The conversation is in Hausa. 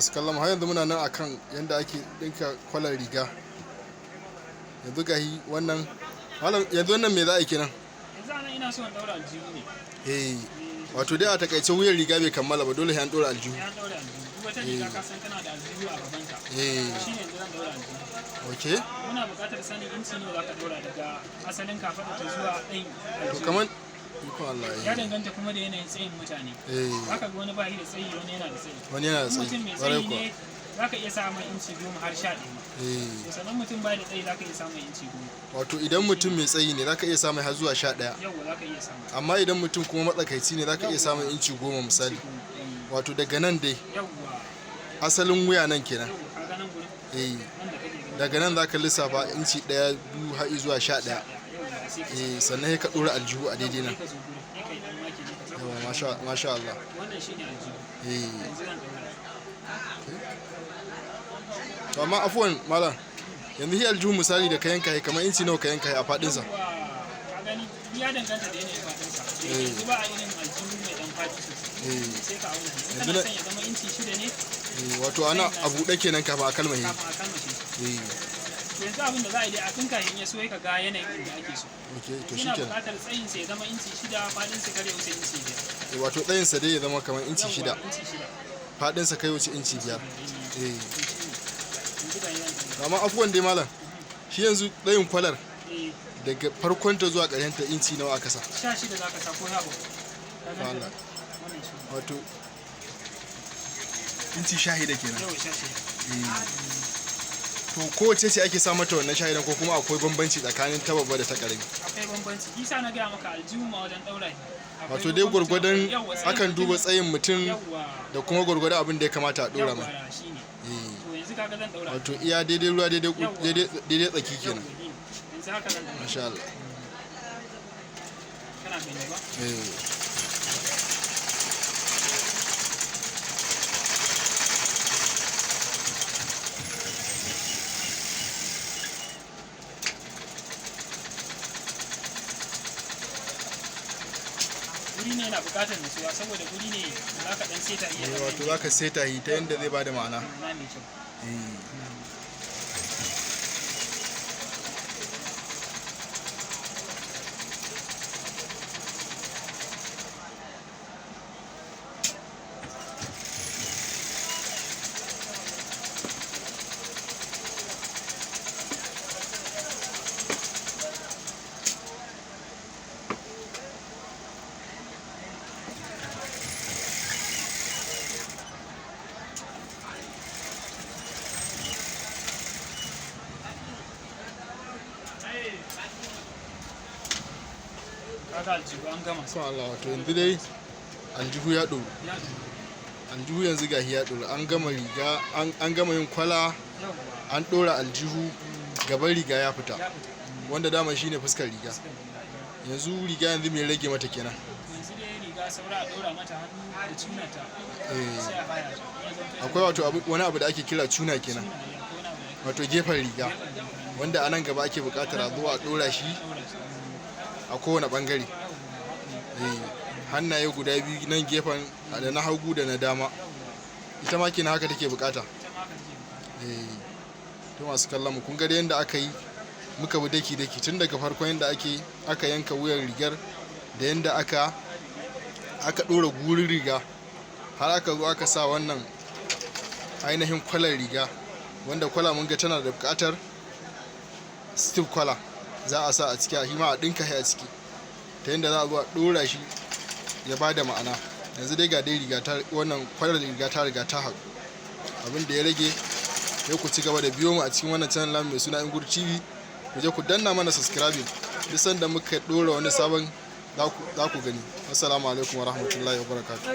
masu kallon har yanzu muna nan akan yanda ake dinka kwalar riga. Yanzu gahi wannan yanzu wannan me za a yi kenan? Yanzu anan ina so in daura aljihu ne. Wato dai a takaice wuyan riga bai kammala ba, dole sai an daura aljihu. Sai an daura aljihu. Duk wata riga ka san tana da aljihu a gabanta. Shi ne yanzu zan daura aljihu. Okay. Muna buƙatar sanin inci ne za ka daura daga asalin kafaɗa ta zuwa ɗayin aljihu. To kaman ikon Allah ya danganta kuma da yanayin tsayin mutane. Haka ga wani bashi da tsayi, wani yana da tsayi. Wani yana da tsayi. Mutum mai tsayi ne za ka iya sa mai inci 10 har 11. Sannan mutum bai da tsayi za ka iya sa mai inci 10. Wato idan mutum mai tsayi ne za ka iya sa mai har zuwa 11. Yawwa za ka iya sa mai. Amma idan mutum kuma matsakaici ne za ka iya sa mai inci 10 misali. Wato daga nan dai. Yawwa. Asalin wuya nan kenan. Ka ga nan gurin? Daga nan za ka lissafa inci 1, 2 har zuwa 11. Sannan ka dora aljihu a daidai nan. Yawa masha Allah. Wannan shine aljihu. Yanzu zan daura. To amma afuwan malam, yanzu hi aljihu misali da ka yanka kamar inci nawa ka yanka a fadin sa? Ka gani ya danganta da yanayin fadin sa. Yanzu ba a irin aljihu mai dan fadi sosai. Sai ka auna. Yanzu kana son ya zama inci 6 ne? Wato ana a buɗe kenan kafin a kalmashi. Kafin a kalmashi. Yanzu abin da za a yi dai a tunka in ya so ka ga yanayin da ake so. To ina buƙatar tsayin sa ya zama inci 6, fadin sa kare wuce inci 5. Wato tsayin sa dai ya zama kamar inci 6. Fadin sa kai wuce inci 5. Amma afuwan dai malam, shi yanzu tsayin kwalar daga farkon ta zuwa ƙarshen ta inci nawa aka sa? 16 za ka sa ko 17. Wato inci 16 kenan. Yau 16. To kowace ce ake sa mata wannan shahidan ko kuma akwai bambanci tsakanin ta babba da ta karami? Akwai bambanci. Isa na gaya maka aljihu ma wajen daura ne. Wato dai gwargwadon akan duba tsayin mutum da kuma gwargwadon abin da ya kamata a dora mai. To yanzu kaga zan daura. Wato iya daidai ruwa daidai tsaki kenan. Yanzu haka zan daura. Masha Allah. Kana gani ba? Guri ne yana buƙatar nutsuwa saboda guri ne za ka ɗan seta iya. Wato za ka seta yi ta yadda zai bada ma'ana. Na mai kyau. Kaga aljihu an gama. Allah, wato yanzu dai aljihu ya ɗoru. Aljihu yanzu gahi ya ɗoru. An gama riga, an gama yin kwala, an ɗora aljihu, gaban riga ya fita. Wanda dama shine fuskar riga. Yanzu riga yanzu me rage mata kenan? Yanzu dai riga saura a ɗora mata hannu da cunata. Sai a haya ta. Akwai wato wani abu da ake kira cuna kenan. Wato gefen riga. Wanda a nan gaba ake buƙatar a zo a ɗora shi a kowane bangare. Hannaye guda biyu nan gefen da na hagu da na dama. Ita ma kenan haka take bukata. To masu kallon mu kun ga yadda aka yi muka bi daki tun daga farkon yadda aka yanka wuyan rigar da yadda aka dora gurin riga har aka zo aka sa wannan ainihin kwalar riga, wanda kwala mun ga tana da bukatar steel kwala za a sa a ciki, a hima a dinka shi a ciki ta yadda za a zo a dora shi ya ba da ma'ana. Yanzu dai ga dai riga ta, wannan kwalar riga ta riga ta haɗu. Abin da ya rage sai ku ci gaba da biyo mu a cikin wannan channel mai suna NGRURU TV. Ku je ku danna mana subscribing, duk sanda muka dora wani sabon za ku gani. Assalamu alaikum wa rahmatullahi wa barakatuh.